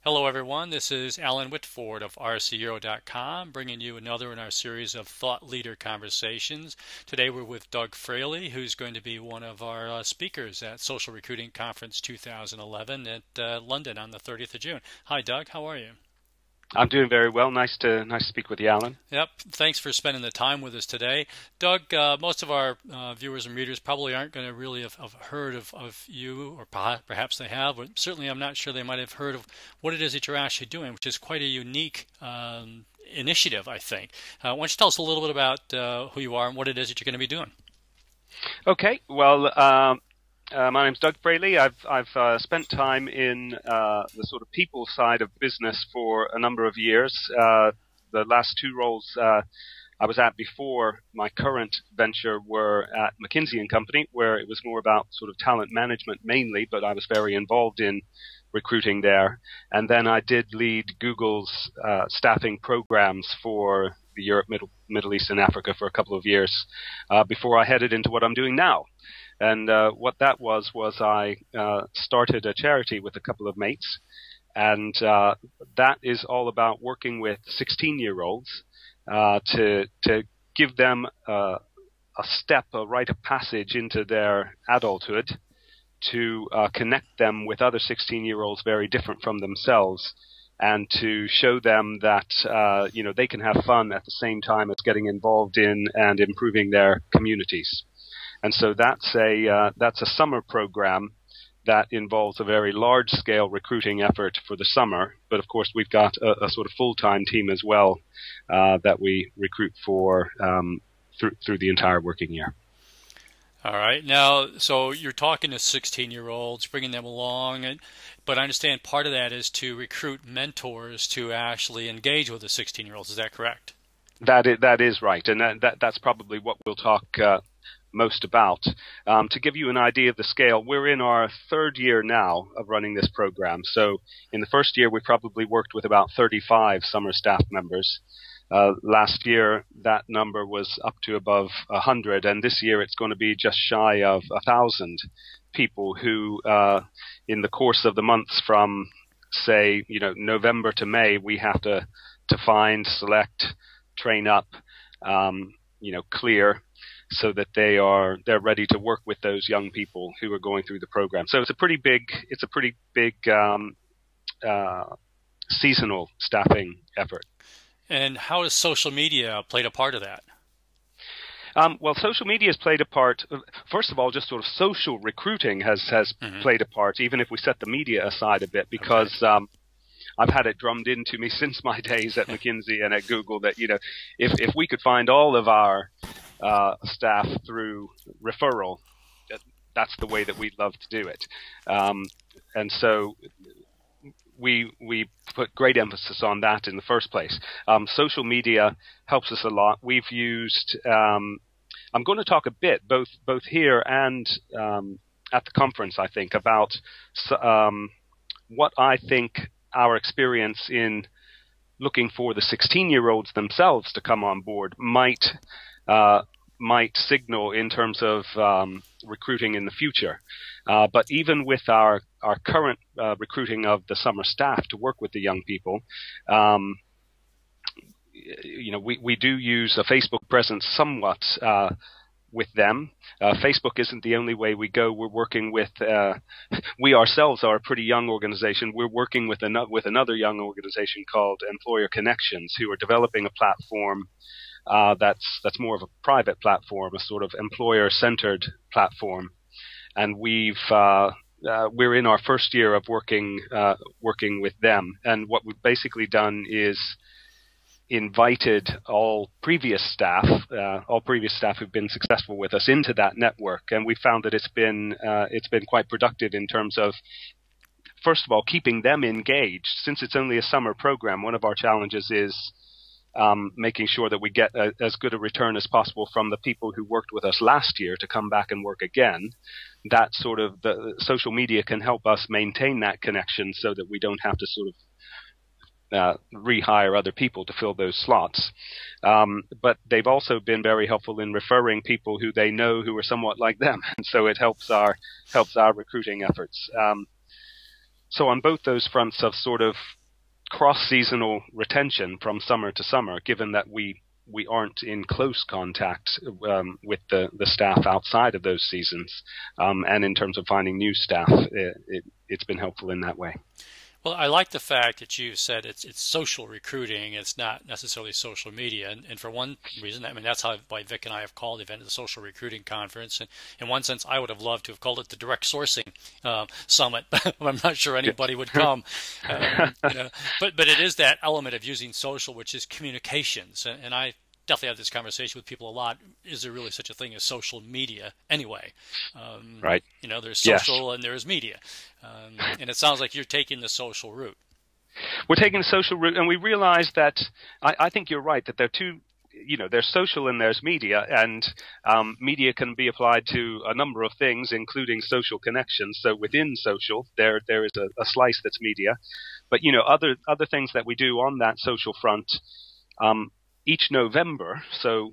Hello, everyone. This is Alan Whitford of RCO.com, bringing you another in our series of thought leader conversations. Today, we're with Doug Fraley, who's going to be one of our speakers at Social Recruiting Conference 2011 at London on the 30th of June. Hi, Doug. How are you? I'm doing very well. Nice to speak with you, Alan. Yep. Thanks for spending the time with us today. Doug, most of our viewers and readers probably aren't going to really have heard of you, or perhaps they have, but certainly I'm not sure they might have heard of what it is that you're actually doing, which is quite a unique initiative, I think. Why don't you tell us a little bit about who you are and what it is that you're going to be doing? Okay. Well, my name's Doug Fraley. I've spent time in the sort of people side of business for a number of years. The last two roles I was at before my current venture were at McKinsey & Company, where it was more about sort of talent management mainly, but I was very involved in recruiting there. And then I did lead Google's staffing programs for the Europe, Middle East, and Africa for a couple of years before I headed into what I'm doing now. And what that was I started a charity with a couple of mates, and that is all about working with 16-year-olds to give them a rite of passage into their adulthood, to connect them with other 16-year-olds very different from themselves, and to show them that they can have fun at the same time as getting involved in and improving their communities. And so that's a summer program that involves a very large-scale recruiting effort for the summer. But of course, we've got a sort of full-time team as well that we recruit for through the entire working year. All right. Now, so you're talking to 16-year-olds, bringing them along, but I understand part of that is to recruit mentors to actually engage with the 16-year-olds. Is that correct? That is right, and that's probably what we'll talk most about. To give you an idea of the scale, we're in our third year now of running this program. So in the first year, we probably worked with about 35 summer staff members. Last year, that number was up to above 100, and this year it's going to be just shy of 1,000 people who, in the course of the months from, say, November to May, we have to find, select, train up, clear, so that they're ready to work with those young people who are going through the program. So it's a pretty big seasonal staffing effort. And how has social media played a part of that? Well, social media has played a part. First of all, just sort of social recruiting has played a part, even if we set the media aside a bit, because I've had it drummed into me since my days at McKinsey and at Google that, if we could find all of our staff through referral, that's the way that we'd love to do it. And so we put great emphasis on that in the first place. Social media helps us a lot. We've used, I'm going to talk a bit, both here and at the conference, I think, about what I think our experience in looking for the 16-year-olds themselves to come on board might signal in terms of recruiting in the future. But even with our current recruiting of the summer staff to work with the young people, we do use a Facebook presence somewhat with them. Facebook isn't the only way we go. We're working with, we ourselves are a pretty young organization. We're working with another young organization called Employer Connections, who are developing a platform that's more of a private platform, a sort of employer-centered platform. And we're in our first year of working with them. And what we've basically done is invited all previous staff who've been successful with us into that network, and we found that it's been quite productive in terms of, first of all, keeping them engaged. Since it's only a summer program, one of our challenges is making sure that we get as good a return as possible from the people who worked with us last year to come back and work again. That sort of the social media can help us maintain that connection so that we don't have to sort of rehire other people to fill those slots. But they've also been very helpful in referring people who they know who are somewhat like them, and so it helps our recruiting efforts. So on both those fronts of sort of cross-seasonal retention from summer to summer, given that we aren't in close contact with the staff outside of those seasons, and in terms of finding new staff, it's been helpful in that way. Well, I like the fact that you said it's social recruiting. It's not necessarily social media, and for one reason, I mean that's why Vic and I have called the event the Social Recruiting Conference. And in one sense, I would have loved to have called it the Direct Sourcing Summit, but I'm not sure anybody would come. But it is that element of using social, which is communications, and I definitely have this conversation with people a lot. Is there really such a thing as social media anyway? Right. There's social and there's media. And it sounds like you're taking the social route. We're taking the social route, and we realize that I think you're right, that there are two, there's social and there's media, and media can be applied to a number of things, including social connections. So within social, there is a slice that's media. But, other things that we do on that social front, each November, so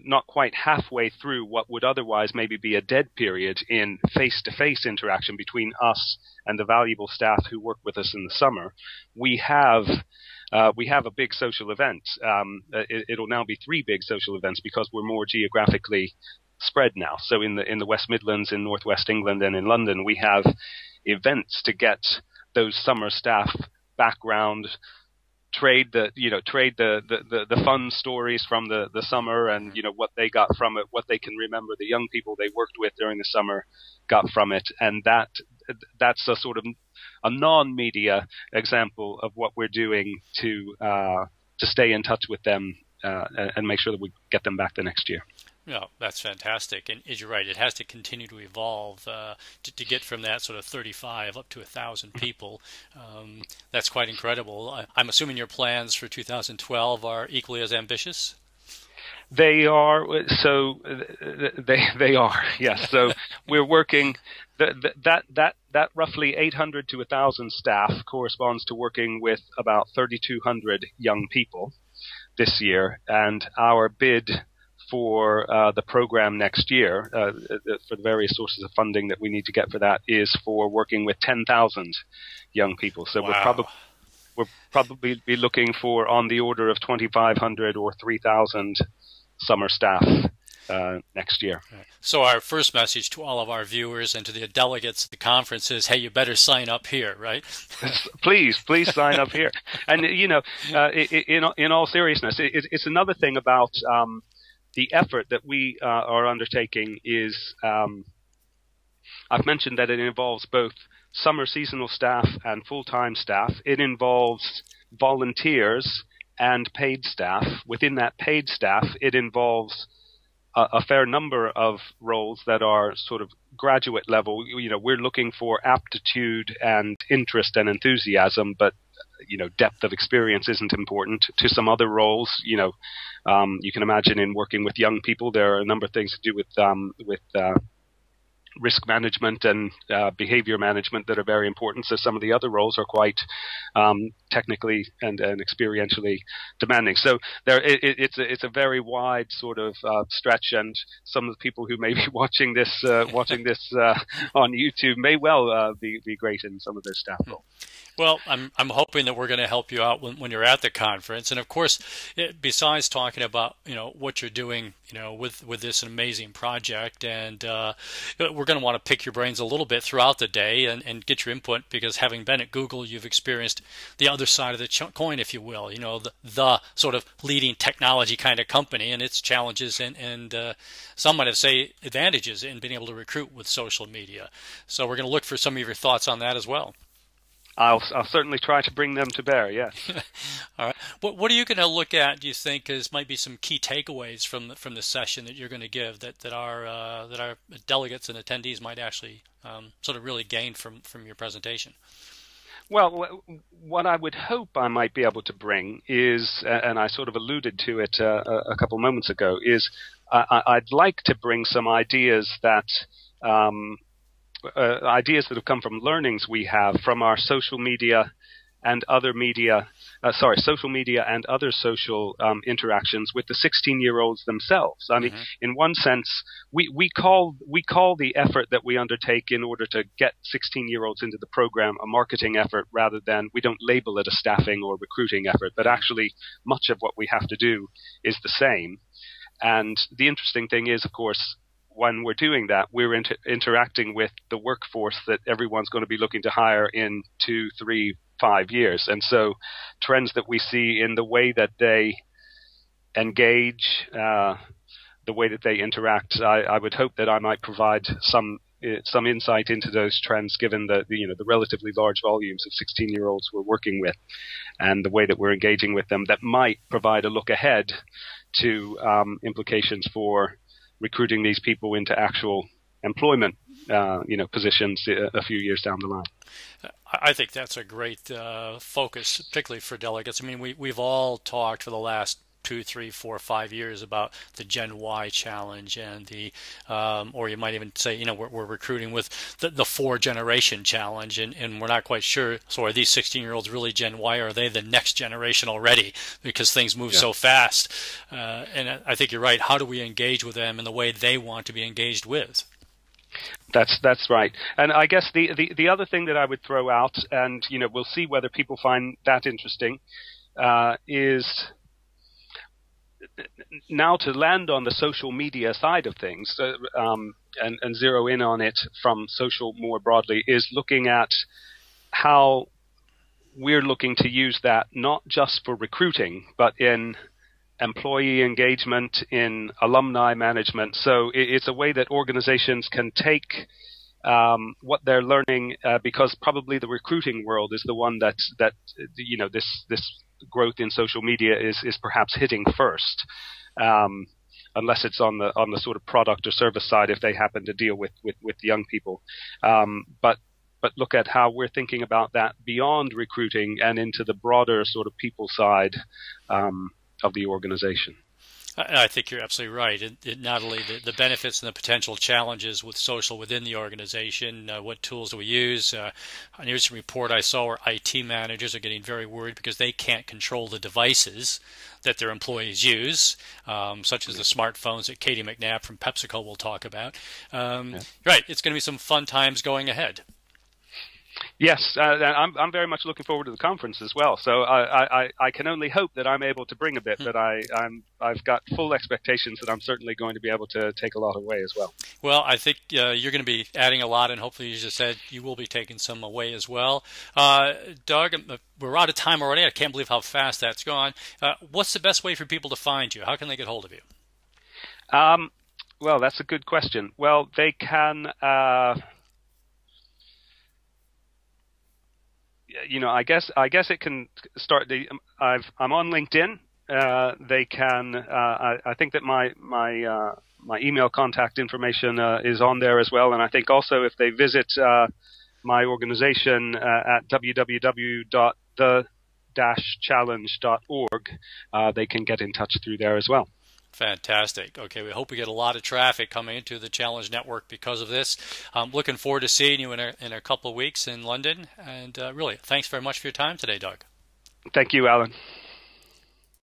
not quite halfway through what would otherwise maybe be a dead period in face-to-face interaction between us and the valuable staff who work with us in the summer, we have a big social event. It'll now be 3 big social events because we're more geographically spread now. So in the West Midlands, in Northwest England, and in London, we have events to get those summer staff background, trade the fun stories from the summer, and what they got from it, what they can remember, the young people they worked with during the summer got from it, and that's a sort of a non-media example of what we're doing to stay in touch with them and make sure that we get them back the next year. No, that's fantastic, and as you're right, it has to continue to evolve to get from that sort of 35 up to 1,000 people. That's quite incredible. I'm assuming your plans for 2012 are equally as ambitious. They are. So they are. Yes. So we're working. That roughly 800 to 1,000 staff corresponds to working with about 3,200 young people this year, and our bid for the program next year, for the various sources of funding that we need to get for that, is for working with 10,000 young people. So wow. we're probably be looking for on the order of 2,500 or 3,000 summer staff next year. So our first message to all of our viewers and to the delegates at the conference is, hey, you better sign up here, right? Please sign up here. And in all seriousness, it's another thing about the effort that we are undertaking is, I've mentioned that it involves both summer seasonal staff and full-time staff. It involves volunteers and paid staff. Within that paid staff, it involves a fair number of roles that are sort of graduate level. We're looking for aptitude and interest and enthusiasm, but depth of experience isn't important. To some other roles, you can imagine in working with young people, there are a number of things to do with risk management and behavior management that are very important. So some of the other roles are quite technically and experientially demanding. So it's a very wide sort of stretch, and some of the people who may be watching this on YouTube may well be great in some of their staff roles. Well, I'm hoping that we're going to help you out when you're at the conference, and of course, besides talking about what you're doing with this amazing project, and we're going to want to pick your brains a little bit throughout the day and get your input, because having been at Google, you've experienced the other side of the coin, if you will. The sort of leading technology kind of company and its challenges and some might have say advantages in being able to recruit with social media. So we're going to look for some of your thoughts on that as well. I'll certainly try to bring them to bear, yes. All right. What are you going to look at, do you think, might be some key takeaways from the session that you're going to give that our delegates and attendees might actually sort of really gain from your presentation? Well, what I would hope I might be able to bring is, and I sort of alluded to it a couple moments ago, is I'd like to bring some ideas that have come from learnings we have from our social media and other social media and other social interactions with the 16-year-olds themselves. I mean, in one sense, we call the effort that we undertake in order to get 16-year-olds into the program a marketing effort, rather than, we don't label it a staffing or recruiting effort, but actually much of what we have to do is the same. And the interesting thing is, of course, when we're doing that, we're interacting with the workforce that everyone's going to be looking to hire in 2, 3, 5 years. And so trends that we see in the way that they engage, the way that they interact, I would hope that I might provide some insight into those trends, given the relatively large volumes of 16-year-olds we're working with, and the way that we're engaging with them, that might provide a look ahead to implications for recruiting these people into actual employment, positions a few years down the line. I think that's a great focus, particularly for delegates. I mean, we've all talked for the last 2, 3, 4, 5 years about the Gen Y challenge, and the, or you might even say, we're recruiting with the 4-generation challenge, and we're not quite sure. So are these 16-year-olds really Gen Y, or are they the next generation already? Because things move so fast. And I think you're right. How do we engage with them in the way they want to be engaged with? That's right. And I guess the other thing that I would throw out, and we'll see whether people find that interesting, is now to land on the social media side of things, and zero in on it from social more broadly, is looking at how we're looking to use that not just for recruiting, but in employee engagement, in alumni management. So it's a way that organizations can take what they're learning, because probably the recruiting world is the one that this growth in social media is perhaps hitting first, unless it's on the sort of product or service side, if they happen to deal with young people. But look at how we're thinking about that beyond recruiting and into the broader sort of people side of the organization. I think you're absolutely right. Not only the benefits and the potential challenges with social within the organization, what tools do we use? Here's a report I saw where IT managers are getting very worried because they can't control the devices that their employees use, such as the smartphones that Katie McNabb from PepsiCo will talk about. Right, it's going to be some fun times going ahead. Yes, I'm very much looking forward to the conference as well. So I can only hope that I'm able to bring a bit, but I've got full expectations that I'm certainly going to be able to take a lot away as well. Well, I think you're going to be adding a lot, and hopefully, as you said, you will be taking some away as well. Doug, we're out of time already. I can't believe how fast that's gone. What's the best way for people to find you? How can they get hold of you? Well, that's a good question. Well, they can... I guess it can start. I'm on LinkedIn. They can. I think that my email contact information is on there as well, and I think also if they visit my organization at www.the-challenge.org, they can get in touch through there as well. Fantastic. Okay, we hope we get a lot of traffic coming into the Challenge Network because of this. I'm looking forward to seeing you in a couple of weeks in London. And really, thanks very much for your time today, Doug. Thank you, Alan.